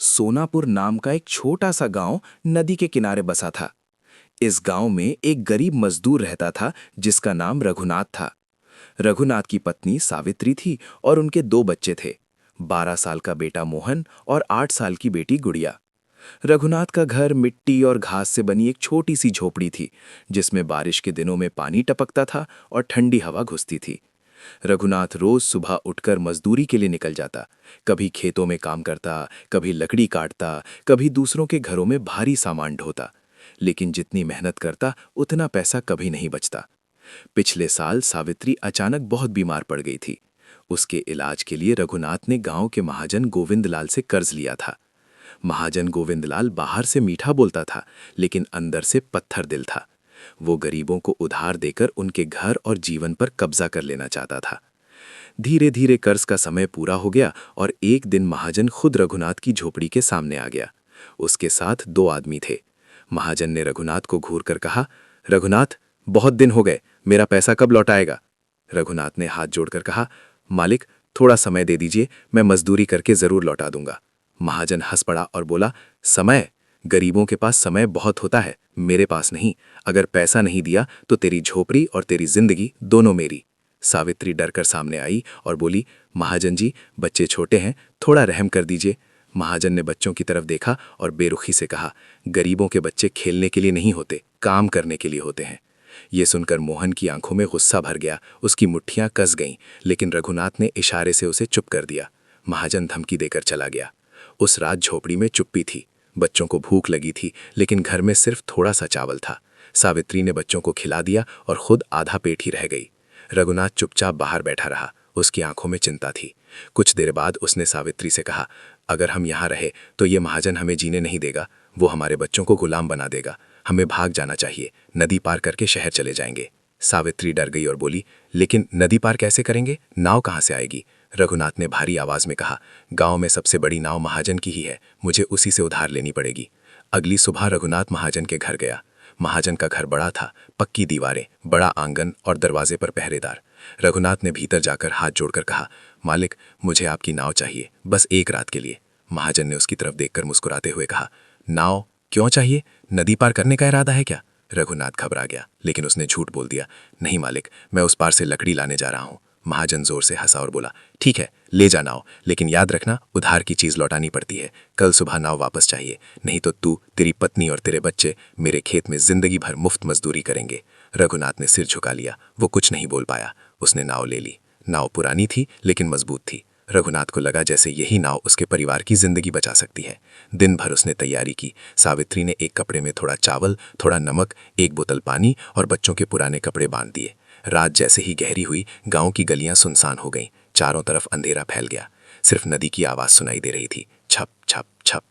सोनापुर नाम का एक छोटा सा गांव नदी के किनारे बसा था। इस गांव में एक गरीब मजदूर रहता था जिसका नाम रघुनाथ था। रघुनाथ की पत्नी सावित्री थी और उनके दो बच्चे थे, 12 साल का बेटा मोहन और 8 साल की बेटी गुड़िया। रघुनाथ का घर मिट्टी और घास से बनी एक छोटी सी झोपड़ी थी, जिसमें बारिश के दिनों में पानी टपकता था और ठंडी हवा घुसती थी। रघुनाथ रोज सुबह उठकर मजदूरी के लिए निकल जाता। कभी खेतों में काम करता, कभी लकड़ी काटता, कभी दूसरों के घरों में भारी सामान ढोता। लेकिन जितनी मेहनत करता उतना पैसा कभी नहीं बचता। पिछले साल सावित्री अचानक बहुत बीमार पड़ गई थी। उसके इलाज के लिए रघुनाथ ने गांव के महाजन गोविंदलाल से कर्ज लिया था। महाजन गोविंदलाल बाहर से मीठा बोलता था, लेकिन अंदर से पत्थर दिल था। वो गरीबों को उधार देकर उनके घर और जीवन पर कब्जा कर लेना चाहता था। धीरे धीरे कर्ज का समय पूरा हो गया और एक दिन महाजन खुद रघुनाथ की झोपड़ी के सामने आ गया। उसके साथ 2 आदमी थे। महाजन ने रघुनाथ को घूर कर कहा, रघुनाथ, बहुत दिन हो गए, मेरा पैसा कब लौटाएगा? रघुनाथ ने हाथ जोड़कर कहा, मालिक, थोड़ा समय दे दीजिए, मैं मजदूरी करके जरूर लौटा दूंगा। महाजन हंस पड़ा और बोला, समय? गरीबों के पास समय बहुत होता है, मेरे पास नहीं। अगर पैसा नहीं दिया तो तेरी झोपड़ी और तेरी जिंदगी दोनों मेरी। सावित्री डरकर सामने आई और बोली, महाजन जी, बच्चे छोटे हैं, थोड़ा रहम कर दीजिए। महाजन ने बच्चों की तरफ देखा और बेरुखी से कहा, गरीबों के बच्चे खेलने के लिए नहीं होते, काम करने के लिए होते हैं। ये सुनकर मोहन की आंखों में गुस्सा भर गया, उसकी मुट्ठियां कस गईं, लेकिन रघुनाथ ने इशारे से उसे चुप कर दिया। महाजन धमकी देकर चला गया। उस रात झोपड़ी में चुप्पी थी। बच्चों को भूख लगी थी, लेकिन घर में सिर्फ थोड़ा सा चावल था। सावित्री ने बच्चों को खिला दिया और खुद आधा पेट ही रह गई। रघुनाथ चुपचाप बाहर बैठा रहा, उसकी आंखों में चिंता थी। कुछ देर बाद उसने सावित्री से कहा, अगर हम यहाँ रहे तो ये महाजन हमें जीने नहीं देगा, वो हमारे बच्चों को गुलाम बना देगा। हमें भाग जाना चाहिए, नदी पार करके शहर चले जाएंगे। सावित्री डर गई और बोली, लेकिन नदी पार कैसे करेंगे? नाव कहाँ से आएगी? रघुनाथ ने भारी आवाज में कहा, गांव में सबसे बड़ी नाव महाजन की ही है, मुझे उसी से उधार लेनी पड़ेगी। अगली सुबह रघुनाथ महाजन के घर गया। महाजन का घर बड़ा था, पक्की दीवारें, बड़ा आंगन और दरवाजे पर पहरेदार। रघुनाथ ने भीतर जाकर हाथ जोड़कर कहा, मालिक, मुझे आपकी नाव चाहिए, बस एक रात के लिए। महाजन ने उसकी तरफ देखकर मुस्कुराते हुए कहा, नाव क्यों चाहिए? नदी पार करने का इरादा है क्या? रघुनाथ घबरा गया, लेकिन उसने झूठ बोल दिया, नहीं मालिक, मैं उस पार से लकड़ी लाने जा रहा हूँ। महाजन जोर से हंसा और बोला, ठीक है, ले जा नाव, लेकिन याद रखना, उधार की चीज लौटानी पड़ती है। कल सुबह नाव वापस चाहिए, नहीं तो तू, तेरी पत्नी और तेरे बच्चे मेरे खेत में जिंदगी भर मुफ्त मजदूरी करेंगे। रघुनाथ ने सिर झुका लिया, वो कुछ नहीं बोल पाया। उसने नाव ले ली। नाव पुरानी थी लेकिन मजबूत थी। रघुनाथ को लगा जैसे यही नाव उसके परिवार की जिंदगी बचा सकती है। दिन भर उसने तैयारी की। सावित्री ने एक कपड़े में थोड़ा चावल, थोड़ा नमक, एक बोतल पानी और बच्चों के पुराने कपड़े बांध दिए। रात जैसे ही गहरी हुई, गांव की गलियां सुनसान हो गईं। चारों तरफ अंधेरा फैल गया। सिर्फ नदी की आवाज सुनाई दे रही थी, छप छप छप।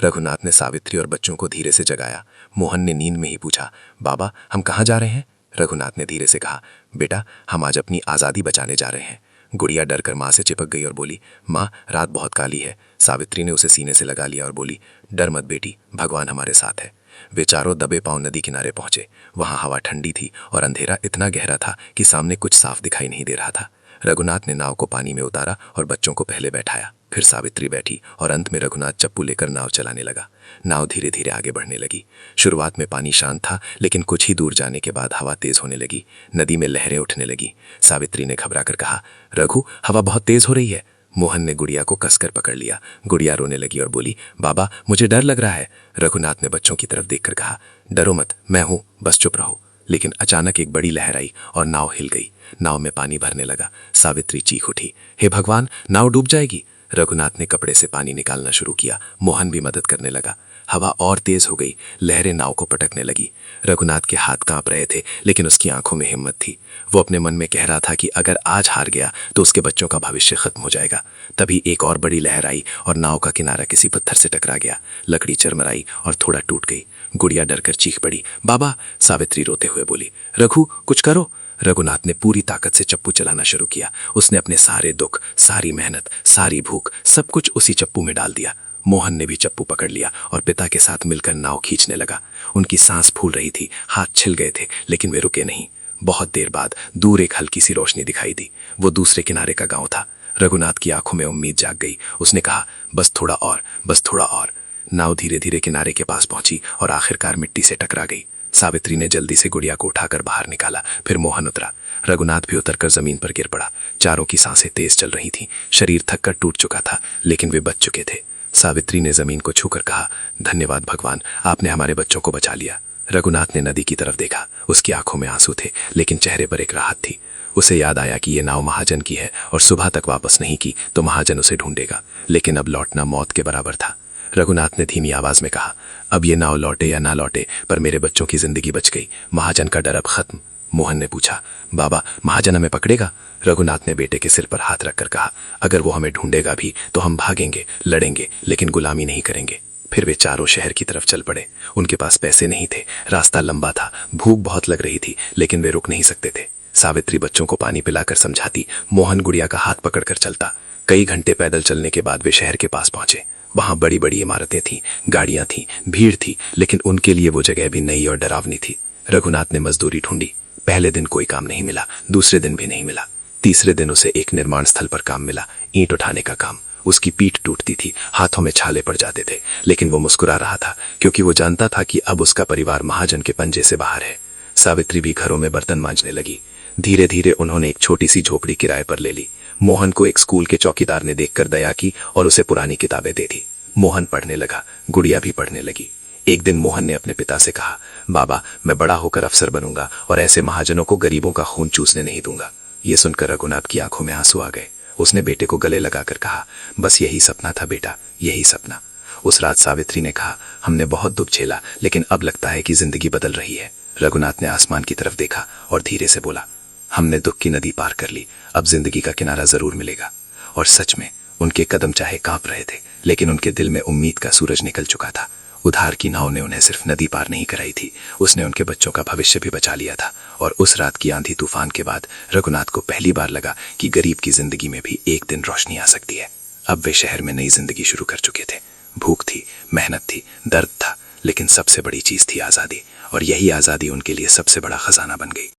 रघुनाथ ने सावित्री और बच्चों को धीरे से जगाया। मोहन ने नींद में ही पूछा, बाबा, हम कहाँ जा रहे हैं? रघुनाथ ने धीरे से कहा, बेटा, हम आज अपनी आज़ादी बचाने जा रहे हैं। गुड़िया डरकर माँ से चिपक गई और बोली, माँ, रात बहुत काली है। सावित्री ने उसे सीने से लगा लिया और बोली, डर मत बेटी, भगवान हमारे साथ है। वे चारों दबे पांव नदी किनारे पहुंचे। वहां हवा ठंडी थी और अंधेरा इतना गहरा था कि सामने कुछ साफ दिखाई नहीं दे रहा था। रघुनाथ ने नाव को पानी में उतारा और बच्चों को पहले बैठाया। फिर सावित्री बैठी और अंत में रघुनाथ चप्पू लेकर नाव चलाने लगा। नाव धीरे धीरे आगे बढ़ने लगी। शुरुआत में पानी शांत था, लेकिन कुछ ही दूर जाने के बाद हवा तेज होने लगी। नदी में लहरें उठने लगी। सावित्री ने घबराकर कहा, रघु, हवा बहुत तेज हो रही है। मोहन ने गुड़िया को कसकर पकड़ लिया। गुड़िया रोने लगी और बोली, बाबा, मुझे डर लग रहा है। रघुनाथ ने बच्चों की तरफ देखकर कहा, डरो मत, मैं हूं, बस चुप रहो। लेकिन अचानक एक बड़ी लहर आई और नाव हिल गई। नाव में पानी भरने लगा। सावित्री चीख उठी, हे भगवान, नाव डूब जाएगी। रघुनाथ ने कपड़े से पानी निकालना शुरू किया। मोहन भी मदद करने लगा। हवा और तेज हो गई। लहरें नाव को पटकने लगी। रघुनाथ के हाथ कांप रहे थे, लेकिन उसकी आंखों में हिम्मत थी। वो अपने मन में कह रहा था कि अगर आज हार गया तो उसके बच्चों का भविष्य खत्म हो जाएगा। तभी एक और बड़ी लहर आई और नाव का किनारा किसी पत्थर से टकरा गया। लकड़ी चरमराई और थोड़ा टूट गई। गुड़िया डरकर चीख पड़ी, बाबा। सावित्री रोते हुए बोली, रघु, कुछ करो। रघुनाथ ने पूरी ताकत से चप्पू चलाना शुरू किया। उसने अपने सारे दुख, सारी मेहनत, सारी भूख, सब कुछ उसी चप्पू में डाल दिया। मोहन ने भी चप्पू पकड़ लिया और पिता के साथ मिलकर नाव खींचने लगा। उनकी सांस फूल रही थी, हाथ छिल गए थे, लेकिन वे रुके नहीं। बहुत देर बाद दूर एक हल्की सी रोशनी दिखाई दी। वो दूसरे किनारे का गांव था। रघुनाथ की आंखों में उम्मीद जाग गई। उसने कहा, बस थोड़ा और, बस थोड़ा और। नाव धीरे धीरे किनारे के पास पहुंची और आखिरकार मिट्टी से टकरा गई। सावित्री ने जल्दी से गुड़िया को उठाकर बाहर निकाला। फिर मोहन उतरा। रघुनाथ भी उतरकर जमीन पर गिर पड़ा। चारों की सांसें तेज चल रही थीं। शरीर थककर टूट चुका था, लेकिन वे बच चुके थे। सावित्री ने जमीन को छूकर कहा, धन्यवाद भगवान, आपने हमारे बच्चों को बचा लिया। रघुनाथ ने नदी की तरफ देखा। उसकी आंखों में आंसू थे, लेकिन चेहरे पर एक राहत थी। उसे याद आया कि ये नाव महाजन की है और सुबह तक वापस नहीं की तो महाजन उसे ढूंढेगा, लेकिन अब लौटना मौत के बराबर था। रघुनाथ ने धीमी आवाज में कहा, अब ये नाव लौटे या ना लौटे, पर मेरे बच्चों की जिंदगी बच गई। महाजन का डर अब खत्म। मोहन ने पूछा, बाबा महाजन हमें पकड़ेगा? रघुनाथ ने बेटे के सिर पर हाथ रखकर कहा, अगर वो हमें ढूंढेगा भी तो हम भागेंगे, लड़ेंगे, लेकिन गुलामी नहीं करेंगे। फिर वे चारों शहर की तरफ चल पड़े। उनके पास पैसे नहीं थे, रास्ता लंबा था, भूख बहुत लग रही थी, लेकिन वे रुक नहीं सकते थे। सावित्री बच्चों को पानी पिलाकर समझाती, मोहन गुड़िया का हाथ पकड़कर चलता। कई घंटे पैदल चलने के बाद वे शहर के पास पहुंचे। वहां बड़ी बड़ी इमारतें थीं, गाड़ियां थीं, भीड़ थी, लेकिन उनके लिए वो जगह भी नई और डरावनी थी। रघुनाथ ने मजदूरी ढूंढी। पहले दिन कोई काम नहीं मिला, दूसरे दिन भी नहीं मिला। तीसरे दिन उसे एक निर्माण स्थल पर काम मिला, ईंट उठाने का काम। उसकी पीठ टूटती थी, हाथों में छाले पड़ जाते थे, लेकिन वो मुस्कुरा रहा था, क्योंकि वो जानता था कि अब उसका परिवार महाजन के पंजे से बाहर है। सावित्री भी घरों में बर्तन मांजने लगी। धीरे धीरे उन्होंने एक छोटी सी झोपड़ी किराए पर ले ली। मोहन को एक स्कूल के चौकीदार ने देखकर दया की और उसे पुरानी किताबें दे दी। मोहन पढ़ने लगा, गुड़िया भी पढ़ने लगी। एक दिन मोहन ने अपने पिता से कहा, बाबा मैं बड़ा होकर अफसर बनूंगा और ऐसे महाजनों को गरीबों का खून चूसने नहीं दूंगा। ये सुनकर रघुनाथ की आंखों में आंसू आ गए। उसने बेटे को गले लगाकर कहा, बस यही सपना था बेटा, यही सपना। उस रात सावित्री ने कहा, हमने बहुत दुख झेला, लेकिन अब लगता है कि जिंदगी बदल रही है। रघुनाथ ने आसमान की तरफ देखा और धीरे से बोला, हमने दुख की नदी पार कर ली, अब जिंदगी का किनारा जरूर मिलेगा। और सच में उनके कदम चाहे कांप रहे थे, लेकिन उनके दिल में उम्मीद का सूरज निकल चुका था। उधार की नाव ने उन्हें सिर्फ नदी पार नहीं कराई थी, उसने उनके बच्चों का भविष्य भी बचा लिया था। और उस रात की आंधी तूफान के बाद रघुनाथ को पहली बार लगा कि गरीब की जिंदगी में भी एक दिन रोशनी आ सकती है। अब वे शहर में नई जिंदगी शुरू कर चुके थे। भूख थी, मेहनत थी, दर्द था, लेकिन सबसे बड़ी चीज थी आजादी। और यही आजादी उनके लिए सबसे बड़ा खजाना बन गई।